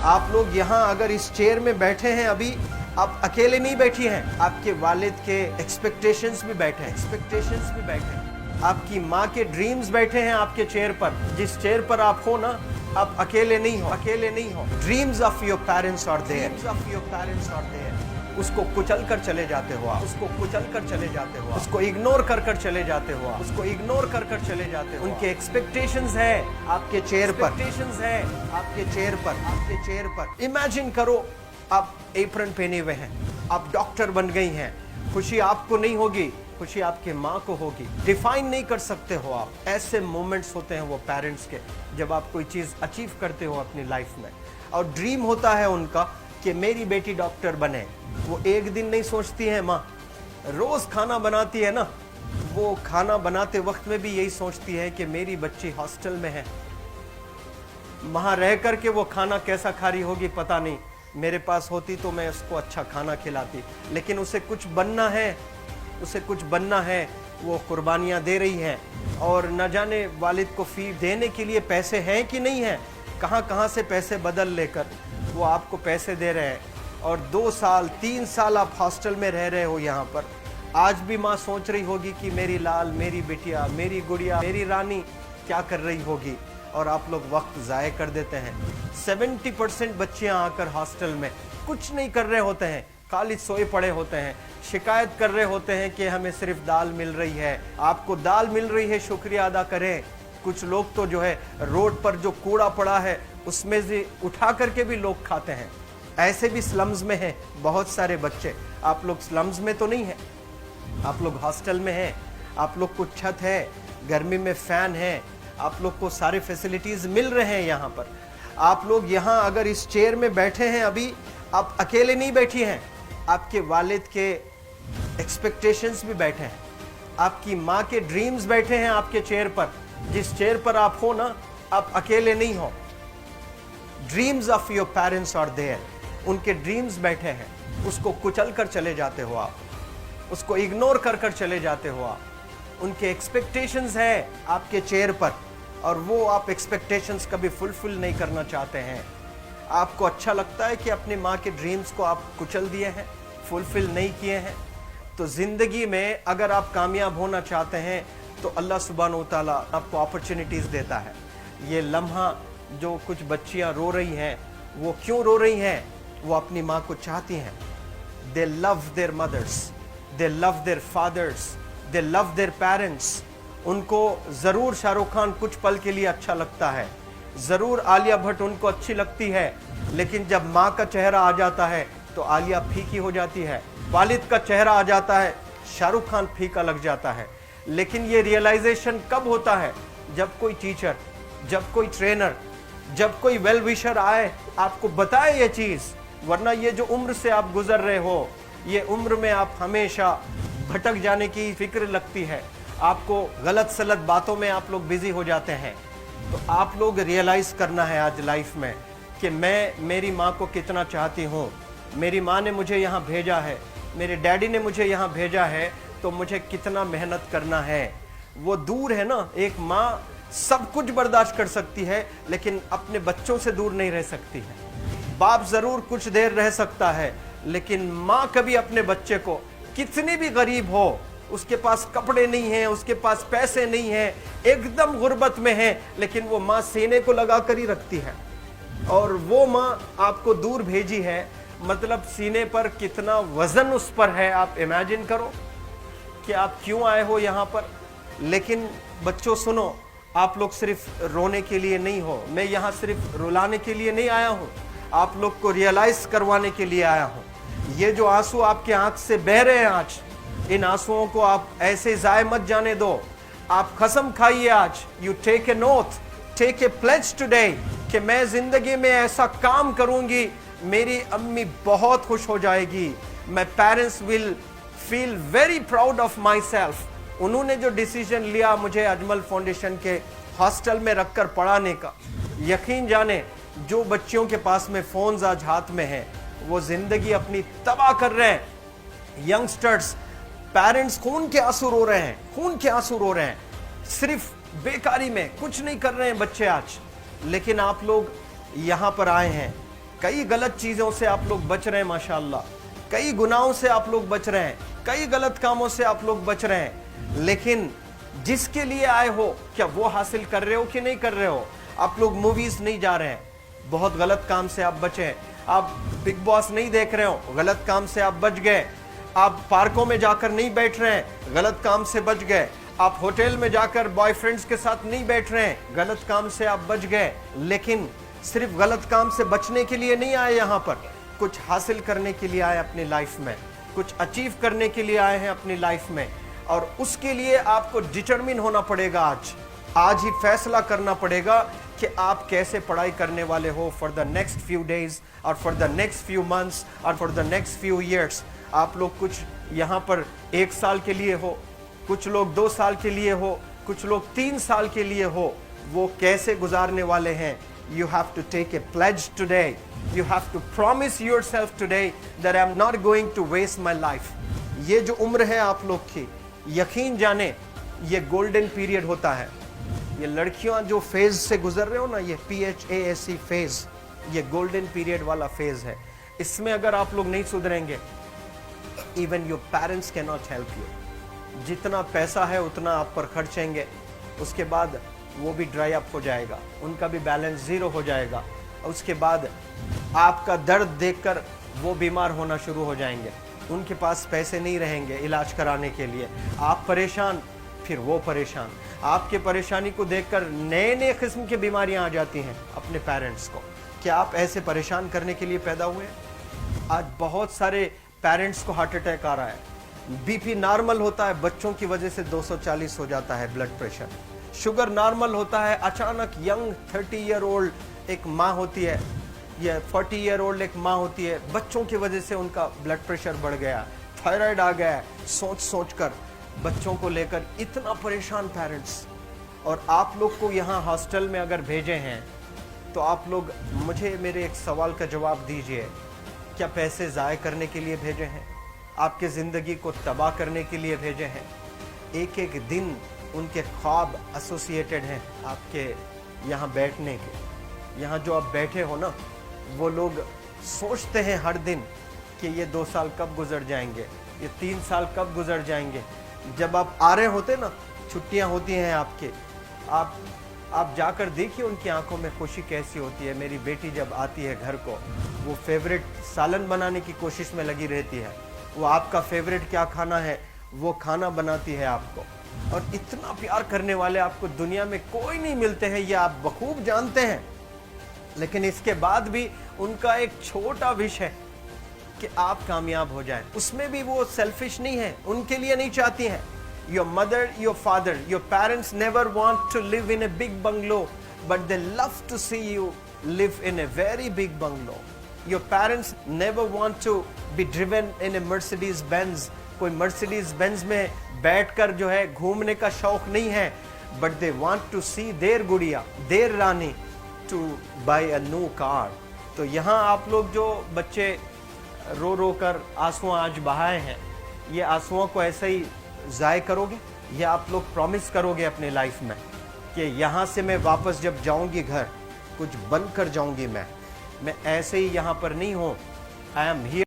आप लोग यहाँ अगर इस चेयर में बैठे हैं अभी, आप अकेले नहीं बैठी हैं, आपके वालिद के एक्सपेक्टेशंस भी बैठे हैं, आपकी माँ के ड्रीम्स बैठे हैं आपके चेयर पर। जिस चेयर पर आप हो ना, आप अकेले नहीं हो। Dreams of your parents are there, उसको कुचल कर चले जाते हो आप, उसको इग्नोर कर चले जाते हो आप, उनके एक्सपेक्टेशंस है आपके चेयर पर, इमेजिन करो आप एप्रन पहने हुए हैं, आप डॉक्टर बन गई हैं, खुशी आपको नहीं होगी, खुशी आपके माँ को होगी। डिफाइन नहीं कर सकते हो आप। ऐसे मोमेंट्स होते हैं वो पेरेंट्स के, जब आप कोई चीज़ अचीव करते हो अपनी लाइफ में, और ड्रीम होता है उनका कि मेरी बेटी डॉक्टर बने। वो एक दिन नहीं सोचती है माँ, रोज खाना बनाती है ना, वो खाना बनाते वक्त में भी यही सोचती है कि मेरी बच्ची हॉस्टल में है, वहां रह करके वो खाना कैसा खा रही होगी पता नहीं, मेरे पास होती तो मैं उसको अच्छा खाना खिलाती। लेकिन उसे कुछ बनना है, वो कुर्बानियां दे रही है, और न जाने वालिद को फी देने के लिए पैसे हैं कि नहीं है, कहाँ से पैसे बदल लेकर वो आपको पैसे दे रहे हैं। और 2 साल 3 साल आप हॉस्टल में रह रहे हो यहाँ पर। आज भी माँ सोच रही होगी कि मेरी लाल, मेरी बिटिया, मेरी गुड़िया, मेरी रानी क्या कर रही होगी, और आप लोग वक्त ज़ाय कर देते हैं। 70% बच्चियाँ आकर हॉस्टल में कुछ नहीं कर रहे होते हैं, खाली सोए पड़े होते हैं, शिकायत कर रहे होते हैं कि हमें सिर्फ दाल मिल रही है। आपको दाल मिल रही है, शुक्रिया अदा करें। कुछ लोग तो जो है रोड पर जो कूड़ा पड़ा है उसमें से उठा करके भी लोग खाते हैं। ऐसे भी स्लम्स में हैं बहुत सारे बच्चे। आप लोग स्लम्स में तो नहीं हैं, आप लोग हॉस्टल में हैं, आप लोग को छत है, गर्मी में फैन है, आप लोग को सारे फैसिलिटीज मिल रहे हैं यहाँ पर। आप लोग यहाँ अगर इस चेयर में बैठे हैं अभी, आप अकेले नहीं बैठी हैं, आपके वालिद के एक्सपेक्टेशंस भी बैठे हैं, आपकी माँ के ड्रीम्स बैठे हैं आपके चेयर पर। जिस चेयर पर आप हो ना, आप अकेले नहीं हो। Dreams of your parents are there, उनके ड्रीम्स बैठे हैं, उसको कुचल कर चले जाते हो आप, उसको इग्नोर कर चले जाते हो आप। उनके एक्सपेक्टेशंस है आपके चेयर पर, और वो आप एक्सपेक्टेशंस कभी फुलफिल नहीं करना चाहते हैं। आपको अच्छा लगता है कि अपनी माँ के ड्रीम्स को आप कुचल दिए हैं, फुलफिल नहीं किए हैं। तो ज़िंदगी में अगर आप कामयाब होना चाहते हैं तो अल्लाह सुब्हानहू तआला आपको अपॉर्चुनिटीज़ देता है। ये लम्हा जो कुछ बच्चियाँ रो रही हैं, वो क्यों रो रही हैं? वो अपनी माँ को चाहती हैं। They love their mothers, they love their fathers, they love their parents. उनको ज़रूर शाहरुख खान कुछ पल के लिए अच्छा लगता है, ज़रूर आलिया भट्ट उनको अच्छी लगती है, लेकिन जब माँ का चेहरा आ जाता है तो आलिया फीकी हो जाती है। वालिद का चेहरा आ जाता है, शाहरुख खान फीका लग जाता है। लेकिन ये रियलाइजेशन कब होता है? जब कोई टीचर, जब कोई ट्रेनर, जब कोई वेल विशर आए, आपको बताए ये चीज़। वरना ये जो उम्र से आप गुजर रहे हो, ये उम्र में आप हमेशा भटक जाने की फिक्र लगती है, आपको गलत सलत बातों में आप लोग बिजी हो जाते हैं। तो आप लोग रियलाइज़ करना है आज लाइफ में कि मैं मेरी माँ को कितना चाहती हूँ। मेरी माँ ने मुझे यहाँ भेजा है, मेरे डैडी ने मुझे यहाँ भेजा है, तो मुझे कितना मेहनत करना है। वो दूर है ना, एक माँ सब कुछ बर्दाश्त कर सकती है, लेकिन अपने बच्चों से दूर नहीं रह सकती है। बाप ज़रूर कुछ देर रह सकता है, लेकिन माँ कभी अपने बच्चे को, कितनी भी गरीब हो, उसके पास कपड़े नहीं हैं, उसके पास पैसे नहीं हैं, एकदम गुर्बत में है, लेकिन वो माँ सीने को लगा कर ही रखती है। और वो माँ आपको दूर भेजी है, मतलब सीने पर कितना वजन उस पर है। आप इमेजिन करो कि आप क्यों आए हो यहाँ पर। लेकिन बच्चों सुनो, आप लोग सिर्फ रोने के लिए नहीं हो, मैं यहाँ सिर्फ रुलाने के लिए नहीं आया हूँ, आप लोग को रियलाइज करवाने के लिए आया हूँ। ये जो आंसू आपके आंख से बह रहे हैं आज, इन आंसुओं को आप ऐसे जाए मत जाने दो। आप कसम खाइए आज, you take a note, take a pledge today, कि मैं जिंदगी में ऐसा काम करूंगी, मेरी अम्मी बहुत खुश हो जाएगी। My parents will feel very proud of my self. उन्होंने जो डिसीजन लिया मुझे अजमल फाउंडेशन के हॉस्टल में रखकर पढ़ाने का, यकीन जाने जो बच्चियों के पास में फ़ोन्स आज हाथ में हैं, वो ज़िंदगी अपनी तबाह कर रहे हैं। यंगस्टर्स, पेरेंट्स खून के आंसू रो रहे हैं, खून के आंसू रो रहे हैं, सिर्फ बेकारी में कुछ नहीं कर रहे हैं बच्चे आज। लेकिन आप लोग यहाँ पर आए हैं, कई गलत चीजों से आप लोग बच रहे हैं माशाल्लाह, कई गुनाहों से आप लोग बच रहे हैं, कई गलत कामों से आप लोग बच रहे हैं, लेकिन जिसके लिए आए हो क्या वो हासिल कर रहे हो कि नहीं कर रहे हो? आप लोग मूवीज नहीं जा रहे हैं, बहुत गलत काम से आप बचे हैं। आप बिग बॉस नहीं देख रहे हो, गलत काम से आप बच गए। आप पार्कों में जाकर नहीं बैठ रहे हैं, गलत काम से बच गए। आप होटल में जाकर बॉयफ्रेंड्स के साथ नहीं बैठ रहे हैं, गलत काम से आप बच गए। लेकिन सिर्फ गलत काम से बचने के लिए नहीं आए, यहाँ पर कुछ हासिल करने के लिए आए अपनी लाइफ में, कुछ अचीव करने के लिए आए हैं अपनी लाइफ में। और उसके लिए आपको डिटरमिन होना पड़ेगा। आज ही फैसला करना पड़ेगा कि आप कैसे पढ़ाई करने वाले हो for the next few days और for the next few months और for the next few years. आप लोग कुछ यहाँ पर 1 साल के लिए हो, कुछ लोग 2 साल के लिए हो, कुछ लोग 3 साल के लिए हो। वो कैसे गुजारने वाले हैं? You have to take a pledge today. You have to promise yourself today that I'm not going to waste my life. ये जो उम्र है आप लोग की, यकीन जाने ये गोल्डन पीरियड होता है। ये लड़कियां जो फेज से गुजर रहे हो ना, ये PHASE फेज, ये गोल्डन पीरियड वाला फेज है। इसमें अगर आप लोग नहीं सुधरेंगे, even your parents can not help you. जितना पैसा है उतना आप पर खर्चेंगे, उसके बाद वो भी ड्राई अप हो जाएगा, उनका भी बैलेंस जीरो हो जाएगा। उसके बाद आपका दर्द देखकर वो बीमार होना शुरू हो जाएंगे, उनके पास पैसे नहीं रहेंगे इलाज कराने के लिए। आप परेशान, फिर वो परेशान। आपके परेशानी को देखकर नए नए किस्म की बीमारियां आ जाती हैं अपने पेरेंट्स को। क्या आप ऐसे परेशान करने के लिए पैदा हुए? आज बहुत सारे पेरेंट्स को हार्ट अटैक आ रहा है। बीपी नॉर्मल होता है, बच्चों की वजह से 240 हो जाता है ब्लड प्रेशर। शुगर नॉर्मल होता है, अचानक यंग 30 ईयर ओल्ड एक माँ होती है या 40 ईयर ओल्ड एक माँ होती है, बच्चों की वजह से उनका ब्लड प्रेशर बढ़ गया, थायराइड आ गया। सोच सोच कर बच्चों को लेकर इतना परेशान पेरेंट्स। और आप लोग को यहाँ हॉस्टल में अगर भेजे हैं तो आप लोग मुझे मेरे एक सवाल का जवाब दीजिए, क्या पैसे ज़ाय करने के लिए भेजे हैं? आपके ज़िंदगी को तबाह करने के लिए भेजे हैं? एक एक दिन उनके ख्वाब एसोसिएटेड हैं आपके यहाँ बैठने के। यहाँ जो आप बैठे हो ना, वो लोग सोचते हैं हर दिन कि ये 2 साल कब गुजर जाएंगे, ये 3 साल कब गुजर जाएंगे। जब आप आ रहे होते ना, छुट्टियाँ होती हैं आपके, आप जाकर देखिए उनकी आंखों में खुशी कैसी होती है। मेरी बेटी जब आती है घर को, वो फेवरेट सालन बनाने की कोशिश में लगी रहती है। वो आपका फेवरेट क्या खाना है वो खाना बनाती है आपको। और इतना प्यार करने वाले आपको दुनिया में कोई नहीं मिलते हैं, ये आप बखूब जानते हैं। लेकिन इसके बाद भी उनका एक छोटा विश है कि आप कामयाब हो जाएं। उसमें भी वो सेल्फिश नहीं है, उनके लिए नहीं चाहती हैं। Your mother, your father, your parents never want to live in a big bungalow, but they love to see you live in a very big bungalow. Your parents never want to be driven in a Mercedes Benz. कोई Mercedes Benz में बैठकर जो है घूमने का शौक नहीं है, but they want to see their गुड़िया, their Rani to buy a new car. तो यहाँ आप लोग जो बच्चे रो रो कर आंसू आज बहाए हैं, ये आंसुओं को ऐसे ही ज़ाय करोगे? ये आप लोग प्रॉमिस करोगे अपने लाइफ में कि यहाँ से मैं वापस जब जाऊँगी घर, कुछ बन कर जाऊँगी। मैं ऐसे ही यहाँ पर नहीं हूँ। I am here.